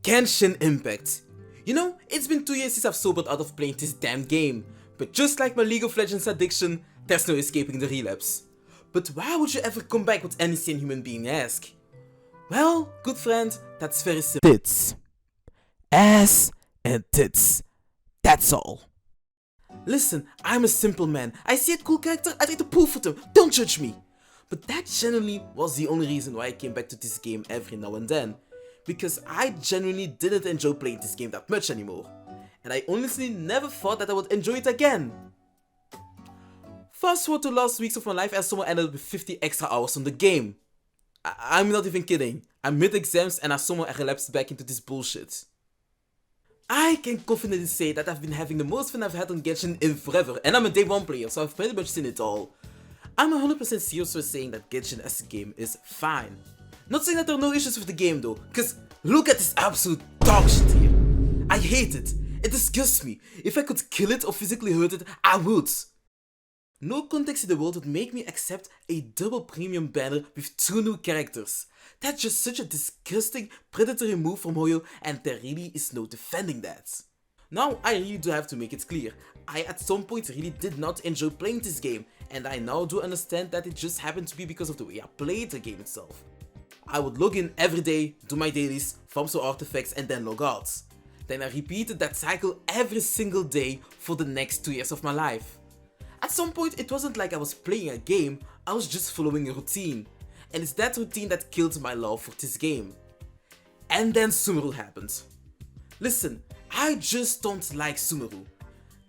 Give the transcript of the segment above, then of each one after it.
Genshin Impact. You know, it's been 2 years since I've sobered out of playing this damn game, but just like my League of Legends addiction, there's no escaping the relapse. But why would you ever come back, would any sane human being ask? Well, good friend, that's very simple. Tits. Ass and tits. That's all. Listen, I'm a simple man. I see a cool character, I try to pull for them. Don't judge me. But that genuinely was the only reason why I came back to this game every now and then. Because I genuinely didn't enjoy playing this game that much anymore. And I honestly never thought that I would enjoy it again. Fast forward to last weeks of my life and someone ended up with 50 extra hours on the game. I'm not even kidding. I'm mid-exams and I somehow relapsed back into this bullshit. I can confidently say that I've been having the most fun I've had on Genshin in forever, and I'm a day 1 player, so I've pretty much seen it all. I'm 100% serious with saying that Genshin as a game is fine. Not saying that there are no issues with the game though, cause look at this absolute dog shit here. I hate it. It disgusts me. If I could kill it or physically hurt it, I would. No context in the world would make me accept a double premium banner with 2 new characters. That's just such a disgusting predatory move from Hoyo, and there really is no defending that. Now I really do have to make it clear, I at some point really did not enjoy playing this game, and I now do understand that it just happened to be because of the way I played the game itself. I would log in every day, do my dailies, farm some artifacts and then log out. Then I repeated that cycle every single day for the next 2 years of my life. At some point it wasn't like I was playing a game, I was just following a routine. And it's that routine that killed my love for this game. And then Sumeru happened. Listen, I just don't like Sumeru.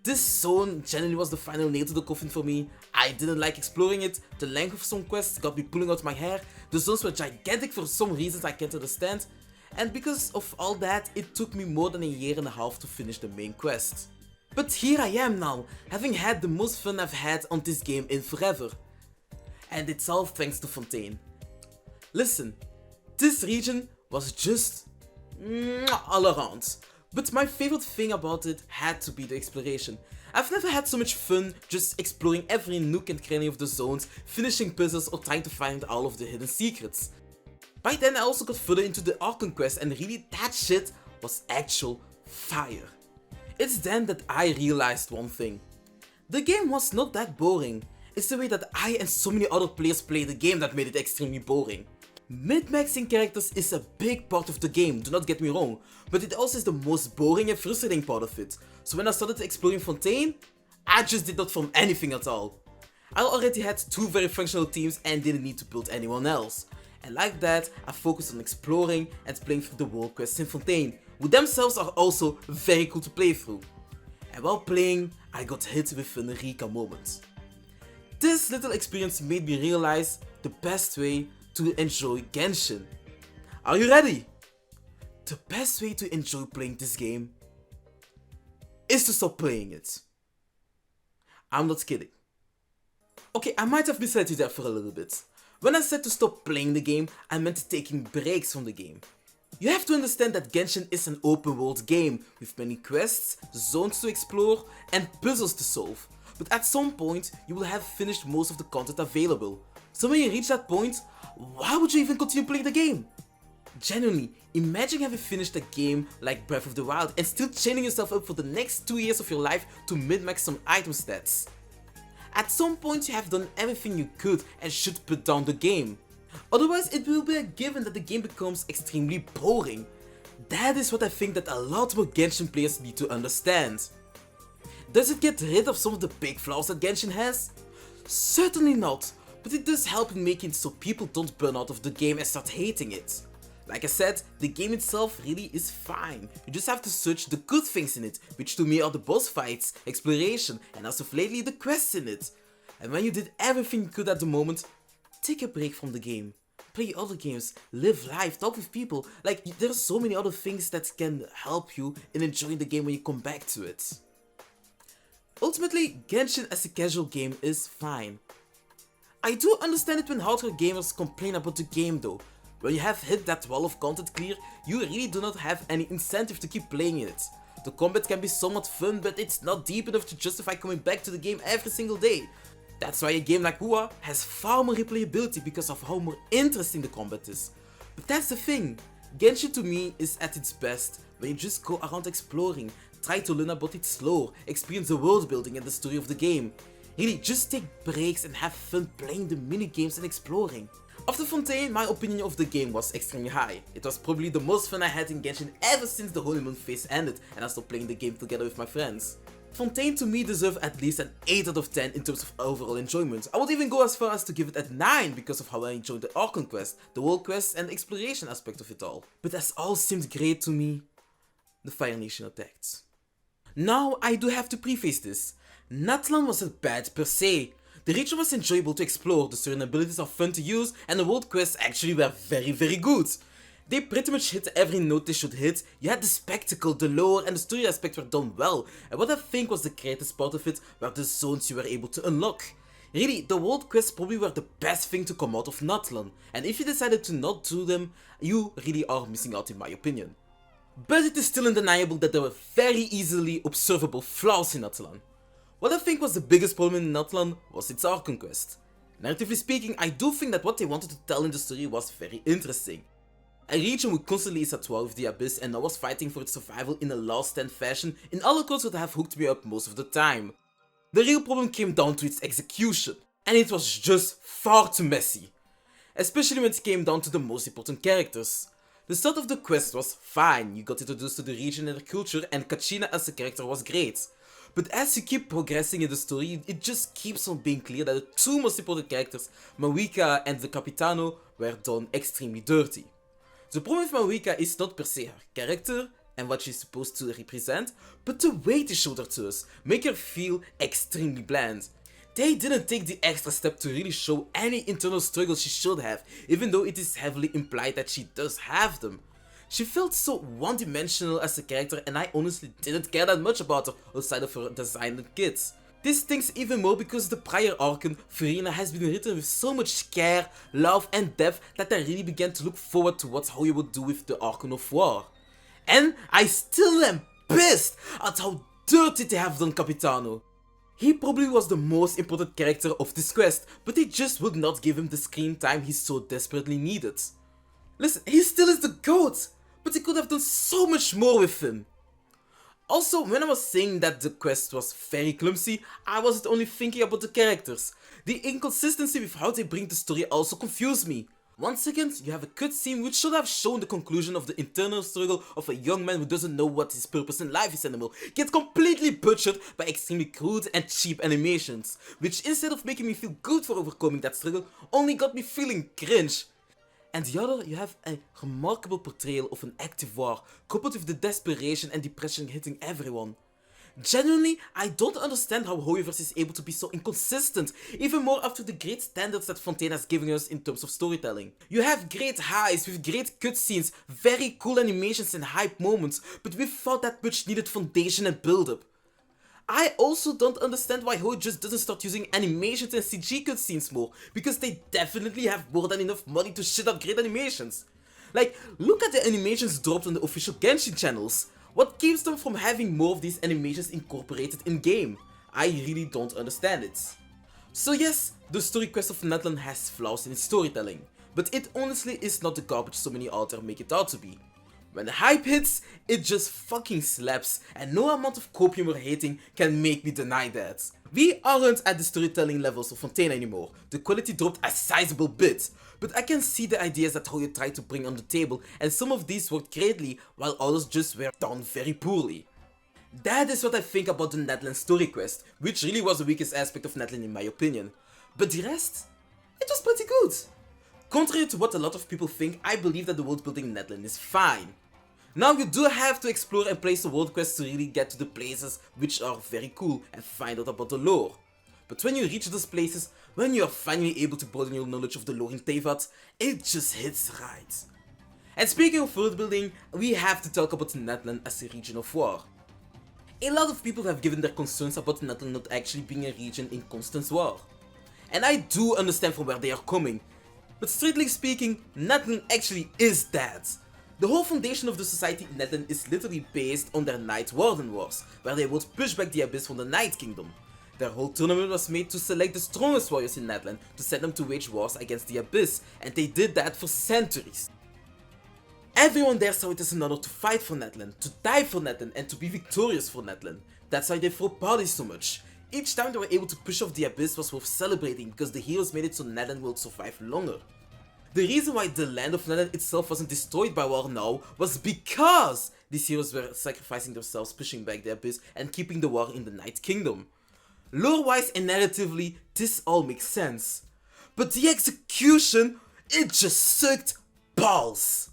This zone genuinely was the final nail to the coffin for me. I didn't like exploring it, the length of some quests got me pulling out my hair, the zones were gigantic for some reasons I can't understand, and because of all that, it took me more than a year and a half to finish the main quest. But here I am now, having had the most fun I've had on this game in forever. And it's all thanks to Fontaine. Listen, this region was just all around. But my favorite thing about it had to be the exploration. I've never had so much fun just exploring every nook and cranny of the zones, finishing puzzles or trying to find all of the hidden secrets. By then I also got further into the Archon quest and really that shit was actual fire. It's then that I realized one thing. The game was not that boring. It's the way that I and so many other players play the game that made it extremely boring. Min-maxing characters is a big part of the game, do not get me wrong, but it also is the most boring and frustrating part of it. So when I started exploring Fontaine, I just did not form anything at all. I already had 2 very functional teams and didn't need to build anyone else. And like that, I focused on exploring and playing through the world quests in Fontaine, who themselves are also very cool to play through. And while playing, I got hit with an eureka moment. This little experience made me realize the best way to enjoy Genshin. Are you ready? The best way to enjoy playing this game is to stop playing it. I'm not kidding. Okay, I might have misled you there for a little bit. When I said to stop playing the game, I meant taking breaks from the game. You have to understand that Genshin is an open world game with many quests, zones to explore and puzzles to solve. But at some point, you will have finished most of the content available. So when you reach that point, why would you even continue playing the game? Genuinely, imagine having finished a game like Breath of the Wild and still chaining yourself up for the next 2 years of your life to min-max some item stats. At some point you have done everything you could and should put down the game. Otherwise it will be a given that the game becomes extremely boring. That is what I think that a lot more Genshin players need to understand. Does it get rid of some of the big flaws that Genshin has? Certainly not. But it does help in making it so people don't burn out of the game and start hating it. Like I said, the game itself really is fine. You just have to search the good things in it, which to me are the boss fights, exploration, and as of lately the quests in it. And when you did everything you could at the moment, take a break from the game. Play other games, live life, talk with people. Like, there are so many other things that can help you in enjoying the game when you come back to it. Ultimately, Genshin as a casual game is fine. I do understand it when hardcore gamers complain about the game though. When you have hit that wall of content clear, you really do not have any incentive to keep playing it. The combat can be somewhat fun, but it's not deep enough to justify coming back to the game every single day. That's why a game like Hua has far more replayability because of how more interesting the combat is. But that's the thing, Genshin to me is at its best when you just go around exploring, try to learn about its lore, experience the world building and the story of the game. Really, just take breaks and have fun playing the minigames and exploring. After Fontaine, my opinion of the game was extremely high. It was probably the most fun I had in Genshin ever since the honeymoon phase ended and I stopped playing the game together with my friends. Fontaine to me deserves at least an 8 out of 10 in terms of overall enjoyment. I would even go as far as to give it a 9 because of how I enjoyed the Archon quest, the world quest and the exploration aspect of it all. But as all seemed great to me, the Fire Nation attacked. Now I do have to preface this. Natlan wasn't bad per se. The region was enjoyable to explore, the certain abilities are fun to use, and the world quests actually were very good. They pretty much hit every note they should hit. You had the spectacle, the lore, and the story aspects were done well, and what I think was the greatest part of it were the zones you were able to unlock. Really, the world quests probably were the best thing to come out of Natlan, and if you decided to not do them, you really are missing out in my opinion. But it is still undeniable that there were very easily observable flaws in Natlan. What I think was the biggest problem in Natlan was its Archon quest. Narratively speaking, I do think that what they wanted to tell in the story was very interesting. A region who constantly is at war with the Abyss and now was fighting for its survival in a last stand fashion in all accounts would have hooked me up most of the time. The real problem came down to its execution, and it was just far too messy. Especially when it came down to the most important characters. The start of the quest was fine, you got introduced to the region and the culture, and Kachina as a character was great. But as you keep progressing in the story, it just keeps on being clear that the two most important characters, Mawika and the Capitano, were done extremely dirty. The problem with Mawika is not per se her character and what she's supposed to represent, but the way they showed her to us make her feel extremely bland. They didn't take the extra step to really show any internal struggles she should have, even though it is heavily implied that she does have them. She felt so one-dimensional as a character and I honestly didn't care that much about her outside of her design and kits. This stings even more because the prior Archon, Furina, has been written with so much care, love and depth that I really began to look forward towards how you would do with the Archon of War. And I still am pissed at how dirty they have done Capitano. He probably was the most important character of this quest, but they just would not give him the screen time he so desperately needed. Listen, he still is the GOAT! But they could have done so much more with him. Also, when I was saying that the quest was very clumsy, I wasn't only thinking about the characters. The inconsistency with how they bring the story also confused me. One second, you have a cutscene which should have shown the conclusion of the internal struggle of a young man who doesn't know what his purpose in life is anymore, get completely butchered by extremely crude and cheap animations, which instead of making me feel good for overcoming that struggle, only got me feeling cringe. And the other, you have a remarkable portrayal of an active war, coupled with the desperation and depression hitting everyone. Genuinely, I don't understand how Hoyoverse is able to be so inconsistent, even more after the great standards that Fontaine has given us in terms of storytelling. You have great highs with great cutscenes, very cool animations and hype moments, but without that much needed foundation and build-up. I also don't understand why Hoyo just doesn't start using animations and CG cutscenes more, because they definitely have more than enough money to shit out great animations. Like, look at the animations dropped on the official Genshin channels. What keeps them from having more of these animations incorporated in-game? I really don't understand it. So yes, the story quest of Natlan has flaws in its storytelling, but it honestly is not the garbage so many out there make it out to be. When the hype hits, it just fucking slaps, and no amount of copium or hating can make me deny that. We aren't at the storytelling levels of Fontaine anymore, the quality dropped a sizable bit, but I can see the ideas that Hoyo tried to bring on the table, and some of these worked greatly, while others just were done very poorly. That is what I think about the Natlan story quest, which really was the weakest aspect of Natlan in my opinion. But the rest? It was pretty good. Contrary to what a lot of people think, I believe that the world building in Natlan is fine. Now you do have to explore and place the world quests to really get to the places which are very cool and find out about the lore. But when you reach those places, when you are finally able to broaden your knowledge of the lore in Teyvat, it just hits right. And speaking of world building, we have to talk about Natlan as a region of war. A lot of people have given their concerns about Natlan not actually being a region in constant war. And I do understand from where they are coming, but strictly speaking, Natlan actually is that. The whole foundation of the society in Natlan is literally based on their Night Warden Wars, where they would push back the Abyss from the Night Kingdom. Their whole tournament was made to select the strongest warriors in Natlan to send them to wage wars against the Abyss, and they did that for centuries. Everyone there saw it as an honor to fight for Natlan, to die for Natlan, and to be victorious for Natlan. That's why they throw parties so much. Each time they were able to push off the abyss was worth celebrating because the heroes made it so Natlan would survive longer. The reason why the land of Natlan itself wasn't destroyed by war now was because these heroes were sacrificing themselves, pushing back the abyss and keeping the war in the Night Kingdom. Lore-wise and narratively, this all makes sense. But the execution, it just sucked balls.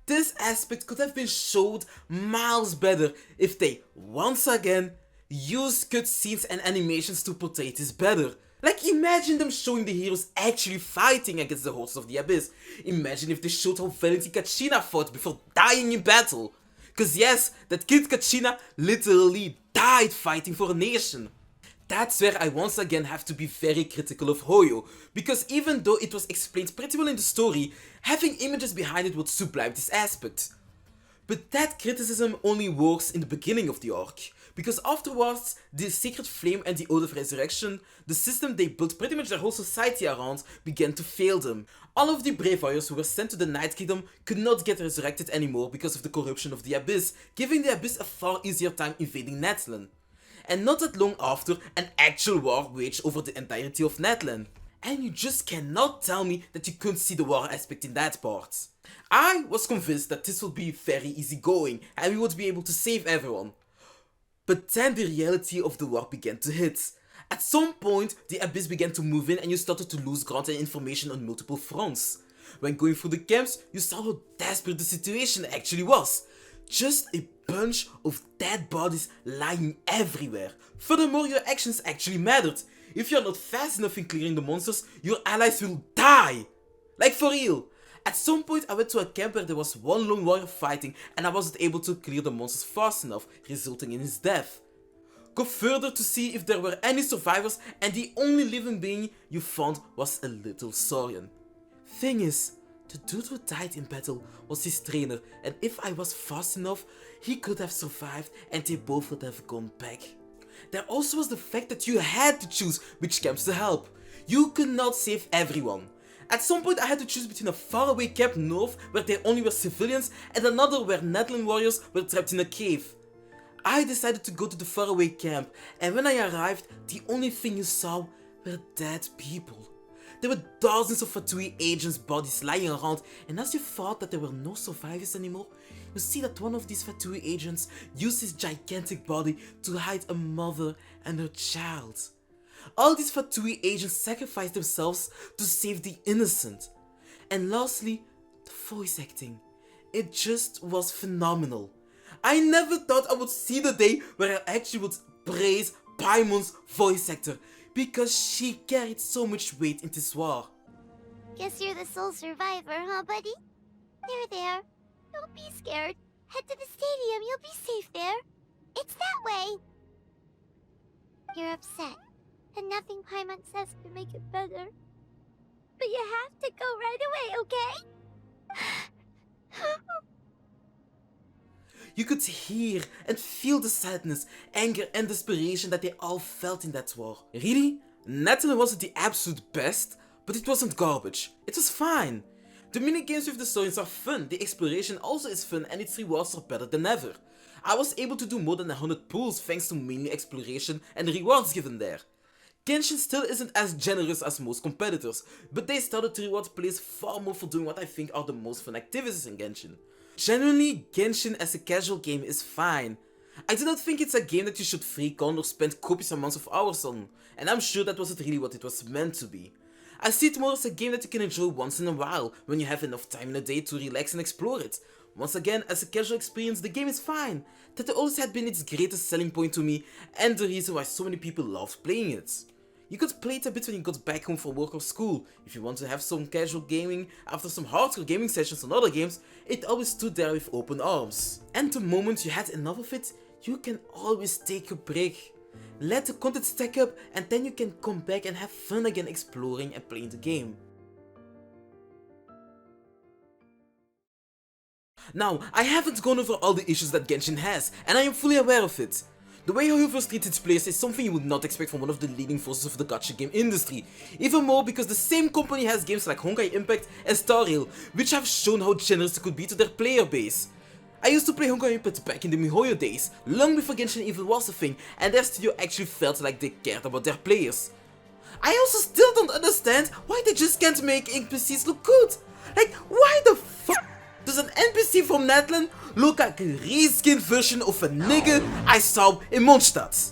This aspect could have been showed miles better if they, once again, used cutscenes and animations to portray this better. Like, imagine them showing the heroes actually fighting against the hosts of the Abyss. Imagine if they showed how valiantly Kachina fought before dying in battle. Cause yes, that kid Kachina literally died fighting for a nation. That's where I once again have to be very critical of Hoyo, because even though it was explained pretty well in the story, having images behind it would sublime this aspect. But that criticism only works in the beginning of the arc, because afterwards, the Sacred Flame and the Ode of Resurrection, the system they built pretty much their whole society around, began to fail them. All of the brave warriors who were sent to the Night Kingdom could not get resurrected anymore because of the corruption of the Abyss, giving the Abyss a far easier time invading Natlan. And not that long after, an actual war waged over the entirety of Natlan. And you just cannot tell me that you couldn't see the war aspect in that part. I was convinced that this would be very easygoing and we would be able to save everyone. But then the reality of the war began to hit. At some point, the Abyss began to move in and you started to lose ground and information on multiple fronts. When going through the camps, you saw how desperate the situation actually was. Just a bunch of dead bodies lying everywhere. Furthermore, your actions actually mattered. If you're not fast enough in clearing the monsters, your allies will die. Like for real. At some point I went to a camp where there was one lone warrior fighting and I wasn't able to clear the monsters fast enough, resulting in his death. Go further to see if there were any survivors and the only living being you found was a little Saurian. Thing is, the dude who died in battle was his trainer, and if I was fast enough, he could have survived and they both would have gone back. There also was the fact that you had to choose which camps to help. You could not save everyone. At some point I had to choose between a faraway camp north where there only were civilians and another where Natlan warriors were trapped in a cave. I decided to go to the faraway camp, and when I arrived, the only thing you saw were dead people. There were dozens of Fatui agents' bodies lying around, and as you thought that there were no survivors anymore, you see that one of these Fatui agents used his gigantic body to hide a mother and her child. All these Fatui agents sacrificed themselves to save the innocent. And lastly, the voice acting. It just was phenomenal. I never thought I would see the day where I actually would praise Paimon's voice actor, because she carried so much weight in this war. Guess you're the sole survivor, huh, buddy? There. Don't be scared. Head to the stadium, you'll be safe there. It's that way. You're upset, and nothing Paimon says can make it better. But you have to go right away, okay? You could hear and feel the sadness, anger and desperation that they all felt in that war. Really? Natlan wasn't the absolute best, but it wasn't garbage. It was fine. The minigames with the stories are fun, the exploration also is fun, and its rewards are better than ever. I was able to do more than 100 pulls thanks to mainly exploration and the rewards given there. Genshin still isn't as generous as most competitors, but they started to reward players far more for doing what I think are the most fun activities in Genshin. Genuinely, Genshin as a casual game is fine. I do not think it's a game that you should freak on or spend copious amounts of hours on, and I'm sure that wasn't really what it was meant to be. I see it more as a game that you can enjoy once in a while, when you have enough time in a day to relax and explore it. Once again, as a casual experience, the game is fine. That always had been its greatest selling point to me, and the reason why so many people loved playing it. You could play it a bit when you got back home from work or school. If you want to have some casual gaming after some hardcore gaming sessions on other games, it always stood there with open arms. And the moment you had enough of it, you can always take a break. Let the content stack up and then you can come back and have fun again exploring and playing the game. Now, I haven't gone over all the issues that Genshin has, and I am fully aware of it. The way Hoyoverse treats its players is something you would not expect from one of the leading forces of the gacha game industry. Even more because the same company has games like Genshin Impact and Star Rail, which have shown how generous it could be to their player base. I used to play Genshin Impact back in the MiHoYo days, long before Genshin even was a thing, and their studio actually felt like they cared about their players. I also still don't understand why they just can't make NPCs look good. Like, why the fuck does an NPC from Natlan look like a reskinned version of a nigga I saw in Mondstadt?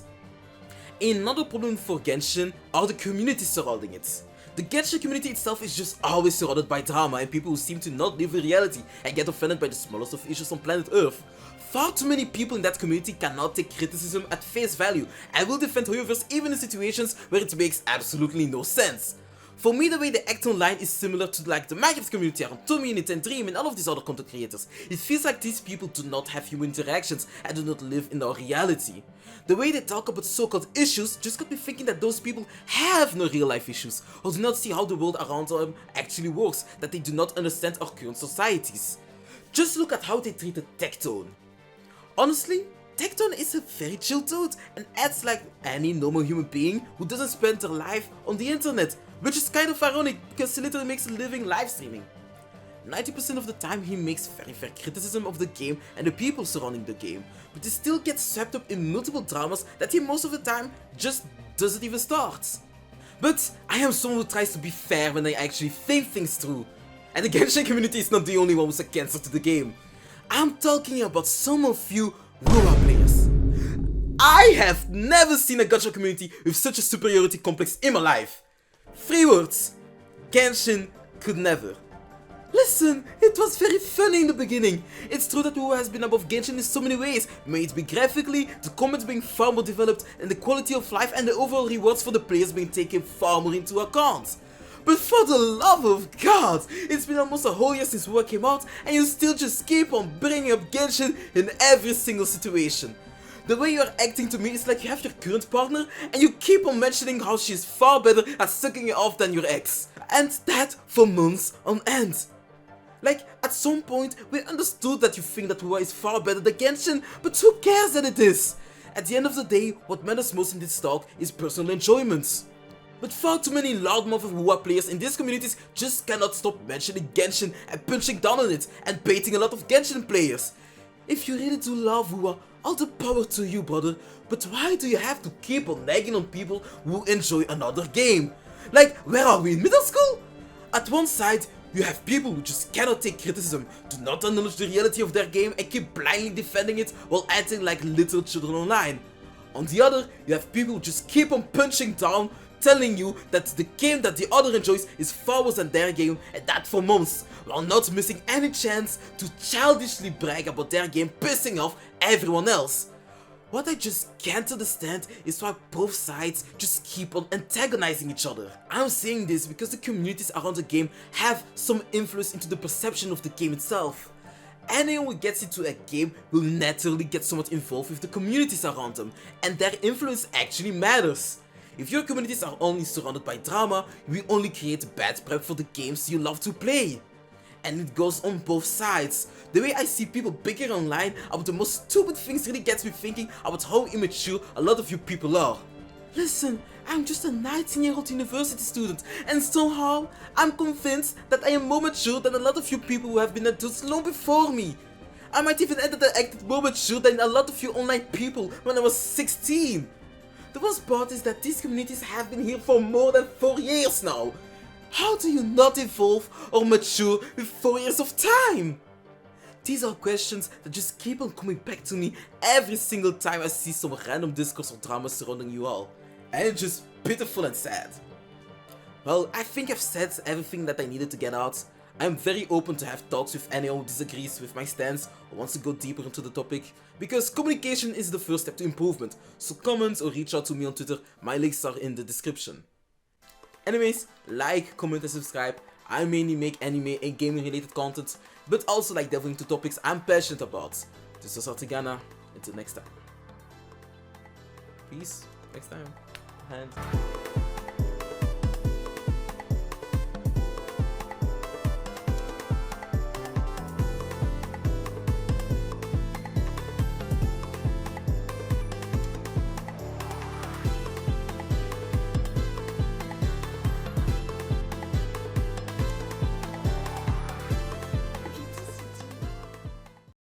Another problem for Genshin are the communities surrounding it. The Genshin community itself is just always surrounded by drama and people who seem to not live in reality and get offended by the smallest of issues on planet Earth. Far too many people in that community cannot take criticism at face value and will defend Hoyoverse even in situations where it makes absolutely no sense. For me, the way they act online is similar to like the Minecraft community around Tommy, Dream and all of these other content creators. It feels like these people do not have human interactions and do not live in our reality. The way they talk about so-called issues just got me thinking that those people have no real life issues or do not see how the world around them actually works, that they do not understand our current societies. Just look at how they treated Tectone. Honestly, Tectone is a very chill dude and acts like any normal human being who doesn't spend their life on the internet, which is kind of ironic because he literally makes a living live streaming. 90% of the time he makes very fair criticism of the game and the people surrounding the game, but he still gets swept up in multiple dramas that he most of the time just doesn't even start. But I am someone who tries to be fair when I actually think things through, and the Genshin community is not the only one who's a cancer to the game. I'm talking about some of you WoA players. I have never seen a gacha community with such a superiority complex in my life. 3 words. Genshin could never. Listen, it was very funny in the beginning. It's true that WoA has been above Genshin in so many ways, may it be graphically, the combats being far more developed, and the quality of life and the overall rewards for the players being taken far more into account. But for the love of God, it's been almost a whole year since WoA came out and you still just keep on bringing up Genshin in every single situation. The way you're acting to me is like you have your current partner and you keep on mentioning how she's far better at sucking you off than your ex. And that for months on end. Like, at some point, we understood that you think that WoA is far better than Genshin, but who cares that it is? At the end of the day, what matters most in this talk is personal enjoyment. But far too many loudmouth WoA players in these communities just cannot stop mentioning Genshin and punching down on it and baiting a lot of Genshin players. If you really do love WoA, all the power to you, brother, but why do you have to keep on nagging on people who enjoy another game? Like, where are we, in middle school? At one side, you have people who just cannot take criticism, do not acknowledge the reality of their game and keep blindly defending it while acting like little children online. On the other, you have people who just keep on punching down, telling you that the game that the other enjoys is far worse than their game, and that for months, while not missing any chance to childishly brag about their game, pissing off everyone else. What I just can't understand is why both sides just keep on antagonizing each other. I'm saying this because the communities around the game have some influence into the perception of the game itself. Anyone who gets into a game will naturally get somewhat involved with the communities around them, and their influence actually matters. If your communities are only surrounded by drama, you will only create bad prep for the games you love to play. And it goes on both sides. The way I see people bicker online about the most stupid things really gets me thinking about how immature a lot of you people are. Listen, I'm just a 19-year-old university student, and somehow I'm convinced that I am more mature than a lot of you people who have been adults long before me. I might even add that I acted more mature than a lot of you online people when I was 16. The worst part is that these communities have been here for more than 4 years now. How do you not evolve or mature with 4 years of time? These are questions that just keep on coming back to me every single time I see some random discourse or drama surrounding you all. And it's just pitiful and sad. Well, I think I've said everything that I needed to get out. I'm very open to have talks with anyone who disagrees with my stance or wants to go deeper into the topic, because communication is the first step to improvement, so comment or reach out to me on Twitter, my links are in the description. Anyways, like, comment and subscribe. I mainly make anime and gaming related content, but also like delving into topics I'm passionate about. This was Artigana, until next time. Peace, next time, and...